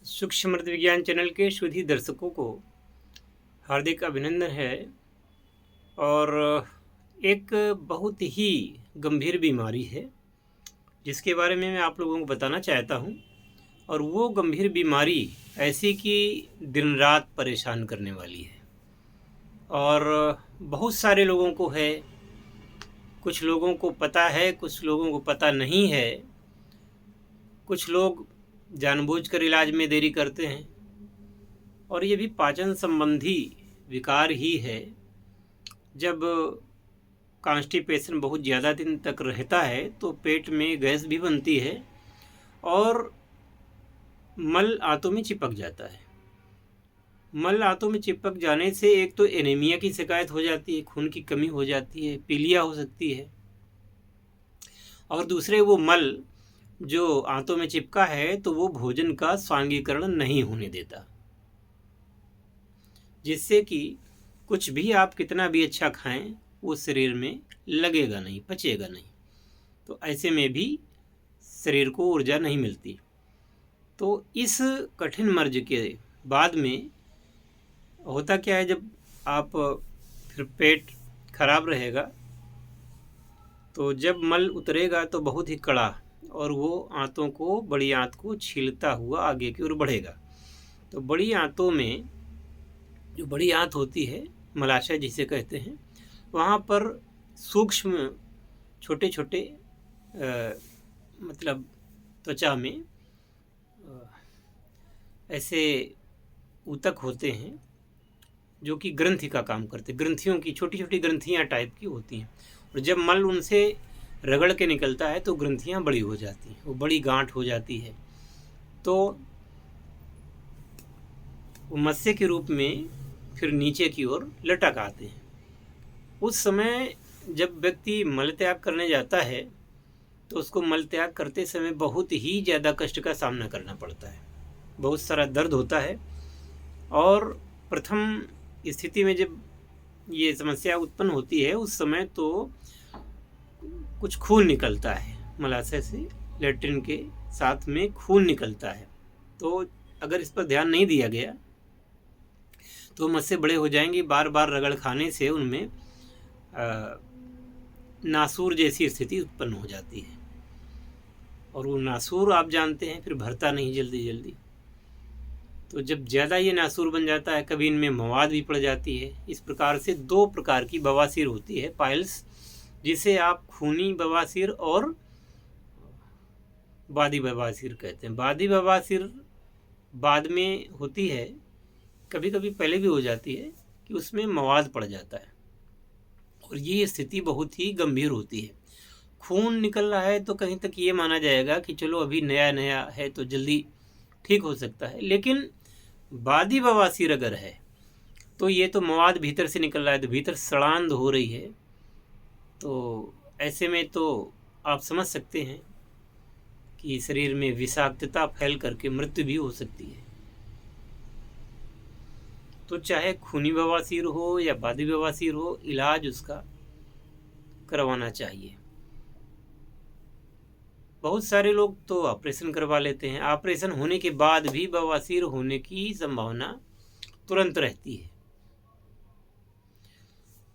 सूक्ष्म विज्ञान चैनल के शुद्ध दर्शकों को हार्दिक अभिनंदन है। और एक बहुत ही गंभीर बीमारी है जिसके बारे में मैं आप लोगों को बताना चाहता हूं। और वो गंभीर बीमारी ऐसी कि दिन रात परेशान करने वाली है और बहुत सारे लोगों को है। कुछ लोगों को पता है, कुछ लोगों को पता नहीं है। कुछ लोग जानबूझकर इलाज में देरी करते हैं और ये भी पाचन संबंधी विकार ही है। जब कॉन्स्टिपेशन बहुत ज़्यादा दिन तक रहता है तो पेट में गैस भी बनती है और मल आंतों में चिपक जाता है। मल आंतों में चिपक जाने से एक तो एनीमिया की शिकायत हो जाती है, खून की कमी हो जाती है, पीलिया हो सकती है। और दूसरे वो मल जो आंतों में चिपका है तो वो भोजन का स्वांगीकरण नहीं होने देता, जिससे कि कुछ भी आप कितना भी अच्छा खाएं वो शरीर में लगेगा नहीं, पचेगा नहीं। तो ऐसे में भी शरीर को ऊर्जा नहीं मिलती। तो इस कठिन मर्ज के बाद में होता क्या है, जब आप फिर पेट खराब रहेगा तो जब मल उतरेगा तो बहुत ही कड़ा और वो आंतों को, बड़ी आंत को छीलता हुआ आगे की ओर बढ़ेगा। तो बड़ी आंतों में, जो बड़ी आंत होती है, मलाशय जिसे कहते हैं, वहाँ पर सूक्ष्म छोटे छोटे मतलब त्वचा में ऐसे ऊतक होते हैं जो कि ग्रंथि का काम करते हैं। ग्रंथियों की छोटी छोटी ग्रंथियाँ टाइप की होती हैं और जब मल उनसे रगड़ के निकलता है तो ग्रंथियाँ बड़ी हो जाती हैं, वो बड़ी गांठ हो जाती है। तो वो मत्स्य के रूप में फिर नीचे की ओर लटक आते हैं। उस समय जब व्यक्ति मल त्याग करने जाता है तो उसको मल त्याग करते समय बहुत ही ज़्यादा कष्ट का सामना करना पड़ता है, बहुत सारा दर्द होता है। और प्रथम स्थिति में जब ये समस्या उत्पन्न होती है उस समय तो कुछ खून निकलता है मलाशय से, लेट्रिन के साथ में खून निकलता है। तो अगर इस पर ध्यान नहीं दिया गया तो मत्स्य बड़े हो जाएंगे। बार बार रगड़ खाने से उनमें नासूर जैसी स्थिति उत्पन्न हो जाती है और वो नासूर आप जानते हैं फिर भरता नहीं जल्दी जल्दी। तो जब ज़्यादा ये नासूर बन जाता है, कभी इनमें मवाद भी पड़ जाती है। इस प्रकार से दो प्रकार की बवासीर होती है, पाइल्स, जिसे आप खूनी बवासीर और बादी बवासीर कहते हैं। बादी बवासीर बाद में होती है, कभी कभी पहले भी हो जाती है, कि उसमें मवाद पड़ जाता है और ये स्थिति बहुत ही गंभीर होती है। खून निकल रहा है तो कहीं तक ये माना जाएगा कि चलो अभी नया नया है तो जल्दी ठीक हो सकता है, लेकिन बादी बवासीर अगर है तो ये तो मवाद भीतर से निकल रहा है, तो भीतर सड़ांध हो रही है। तो ऐसे में तो आप समझ सकते हैं कि शरीर में विषाक्तता फैल करके मृत्यु भी हो सकती है। तो चाहे खूनी बवासीर हो या बादी बवासीर हो, इलाज उसका करवाना चाहिए। बहुत सारे लोग तो ऑपरेशन करवा लेते हैं, ऑपरेशन होने के बाद भी बवासीर होने की संभावना तुरंत रहती है,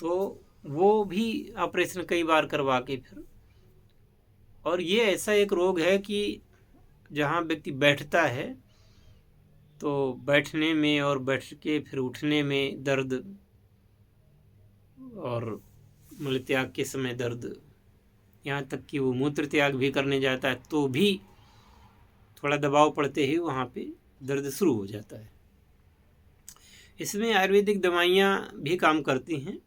तो वो भी ऑपरेशन कई बार करवा के फिर। और ये ऐसा एक रोग है कि जहाँ व्यक्ति बैठता है तो बैठने में और बैठ के फिर उठने में दर्द, और मल त्याग के समय दर्द, यहाँ तक कि वो मूत्र त्याग भी करने जाता है तो भी थोड़ा दबाव पड़ते ही वहाँ पे दर्द शुरू हो जाता है। इसमें आयुर्वेदिक दवाइयाँ भी काम करती हैं।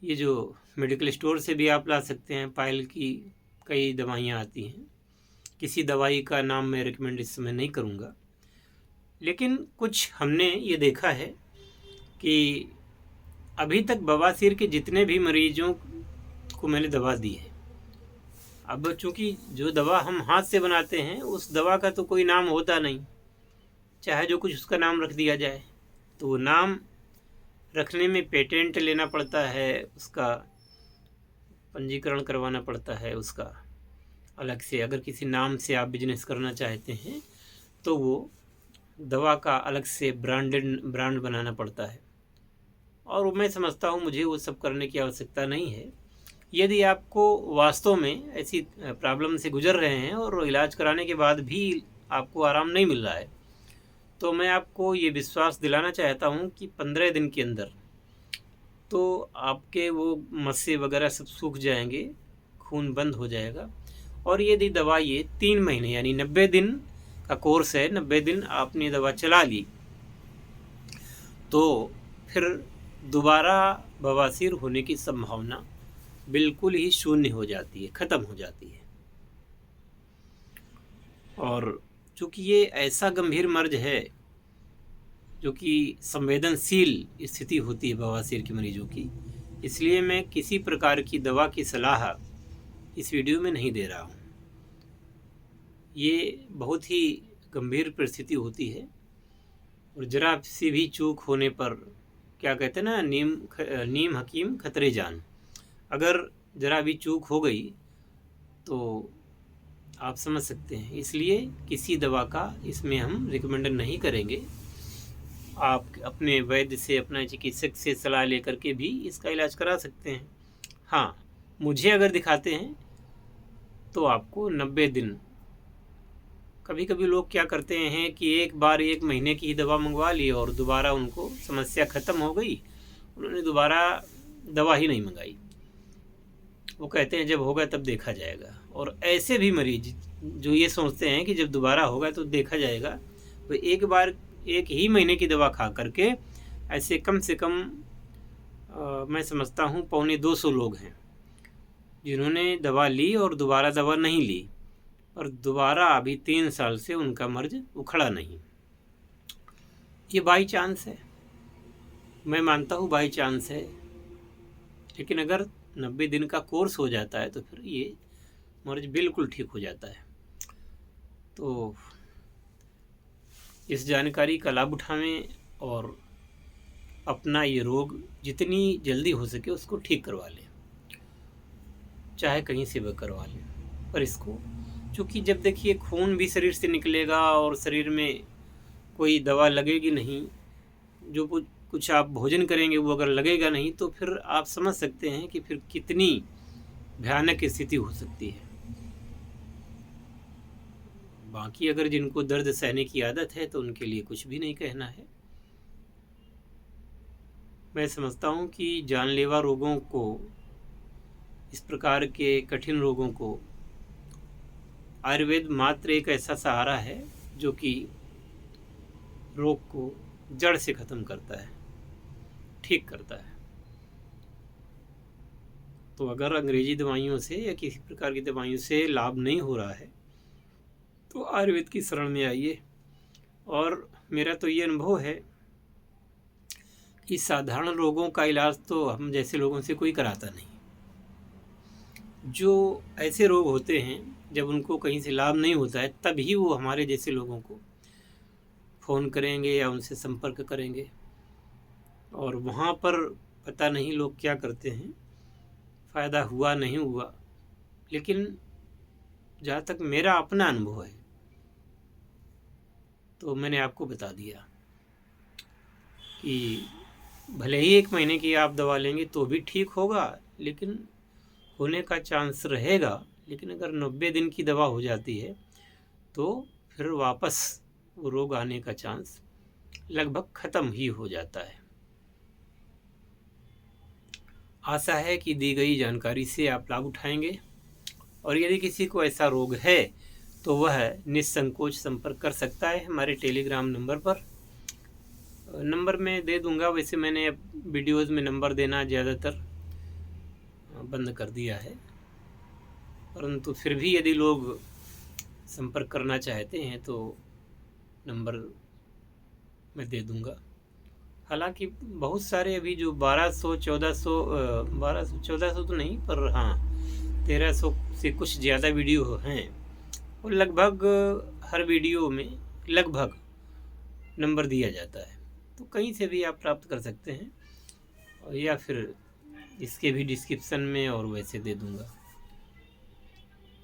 ये जो मेडिकल स्टोर से भी आप ला सकते हैं, पायल की कई दवाइयाँ आती हैं। किसी दवाई का नाम मैं रिकमेंड इस समय नहीं करूँगा, लेकिन कुछ हमने ये देखा है कि अभी तक बवासीर के जितने भी मरीजों को मैंने दवा दी है, अब चूँकि जो दवा हम हाथ से बनाते हैं उस दवा का तो कोई नाम होता नहीं, चाहे जो कुछ उसका नाम रख दिया जाए। तो वो नाम रखने में पेटेंट लेना पड़ता है, उसका पंजीकरण करवाना पड़ता है, उसका अलग से। अगर किसी नाम से आप बिजनेस करना चाहते हैं तो वो दवा का अलग से ब्रांड बनाना पड़ता है, और मैं समझता हूँ मुझे वो सब करने की आवश्यकता नहीं है। यदि आपको वास्तव में ऐसी प्रॉब्लम से गुजर रहे हैं और इलाज कराने के बाद भी आपको आराम नहीं मिल रहा है, तो मैं आपको ये विश्वास दिलाना चाहता हूँ कि 15 दिन के अंदर तो आपके वो मस्से वगैरह सब सूख जाएंगे, खून बंद हो जाएगा। और यदि दवा ये 3 महीने यानी 90 दिन का कोर्स है, 90 दिन आपने दवा चला ली, तो फिर दोबारा बवासीर होने की संभावना बिल्कुल ही शून्य हो जाती है, ख़त्म हो जाती है। और चूँकि ये ऐसा गंभीर मर्ज है जो कि संवेदनशील स्थिति होती है बवासीर के मरीजों की, इसलिए मैं किसी प्रकार की दवा की सलाह इस वीडियो में नहीं दे रहा हूँ। ये बहुत ही गंभीर परिस्थिति होती है, और ज़रा सी भी चूक होने पर क्या कहते हैं ना, नीम हकीम खतरे जान। अगर ज़रा भी चूक हो गई तो आप समझ सकते हैं, इसलिए किसी दवा का इसमें हम रिकमेंड नहीं करेंगे। आप अपने वैद्य से, अपना चिकित्सक से सलाह लेकर के भी इसका इलाज करा सकते हैं। हाँ, मुझे अगर दिखाते हैं तो आपको 90 दिन, कभी कभी लोग क्या करते हैं कि एक बार 1 महीने की ही दवा मंगवा ली और दोबारा उनको समस्या ख़त्म हो गई, उन्होंने दोबारा दवा ही नहीं मंगाई। वो कहते हैं जब होगा तब देखा जाएगा। और ऐसे भी मरीज जो ये सोचते हैं कि जब दोबारा होगा तो देखा जाएगा, वो एक बार 1 ही महीने की दवा खा करके ऐसे कम से कम मैं समझता हूँ 250 लोग हैं जिन्होंने दवा ली और दोबारा दवा नहीं ली, और दोबारा अभी 3 साल से उनका मर्ज उखड़ा नहीं। ये बाई चांस है, मैं मानता हूँ बाई चांस है, लेकिन अगर 90 दिन का कोर्स हो जाता है तो फिर ये मर्ज बिल्कुल ठीक हो जाता है। तो इस जानकारी का लाभ उठावें और अपना ये रोग जितनी जल्दी हो सके उसको ठीक करवा लें, चाहे कहीं से वह करवा लें। पर इसको, चूँकि जब देखिए खून भी शरीर से निकलेगा और शरीर में कोई दवा लगेगी नहीं, जो कुछ आप भोजन करेंगे वो अगर लगेगा नहीं, तो फिर आप समझ सकते हैं कि फिर कितनी भयानक स्थिति हो सकती है। बाकी अगर जिनको दर्द सहने की आदत है तो उनके लिए कुछ भी नहीं कहना है। मैं समझता हूँ कि जानलेवा रोगों को, इस प्रकार के कठिन रोगों को आयुर्वेद मात्र एक ऐसा सहारा है जो कि रोग को जड़ से ख़त्म करता है, ठीक करता है। तो अगर अंग्रेजी दवाइयों से या किसी प्रकार की दवाइयों से लाभ नहीं हो रहा है तो आयुर्वेद की शरण में आइए। और मेरा तो ये अनुभव है कि साधारण रोगों का इलाज तो हम जैसे लोगों से कोई कराता नहीं। जो ऐसे रोग होते हैं जब उनको कहीं से लाभ नहीं होता है, तभी वो हमारे जैसे लोगों को फ़ोन करेंगे या उनसे संपर्क करेंगे, और वहाँ पर पता नहीं लोग क्या करते हैं, फ़ायदा हुआ नहीं हुआ। लेकिन जहाँ तक मेरा अपना अनुभव है तो मैंने आपको बता दिया कि भले ही 1 महीने की आप दवा लेंगे तो भी ठीक होगा, लेकिन होने का चांस रहेगा। लेकिन अगर 90 दिन की दवा हो जाती है तो फिर वापस वो रोग आने का चांस लगभग ख़त्म ही हो जाता है। आशा है कि दी गई जानकारी से आप लाभ उठाएंगे, और यदि किसी को ऐसा रोग है तो वह निसंकोच संपर्क कर सकता है हमारे टेलीग्राम नंबर पर। नंबर मैं दे दूंगा, वैसे मैंने अब वीडियोज़ में नंबर देना ज़्यादातर बंद कर दिया है, परंतु फिर भी यदि लोग संपर्क करना चाहते हैं तो नंबर मैं दे दूंगा। हालांकि बहुत सारे अभी जो 1200 तो नहीं, पर हाँ 1300 से कुछ ज़्यादा वीडियो हैं, वो लगभग हर वीडियो में लगभग नंबर दिया जाता है, तो कहीं से भी आप प्राप्त कर सकते हैं, या फिर इसके भी डिस्क्रिप्शन में और वैसे दे दूंगा।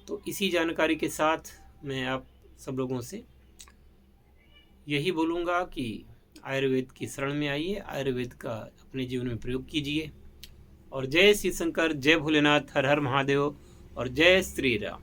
तो इसी जानकारी के साथ मैं आप सब लोगों से यही बोलूँगा कि आयुर्वेद की शरण में आइए, आयुर्वेद का अपने जीवन में प्रयोग कीजिए। और जय श्री शंकर, जय भोलेनाथ, हर हर महादेव और जय श्री राम।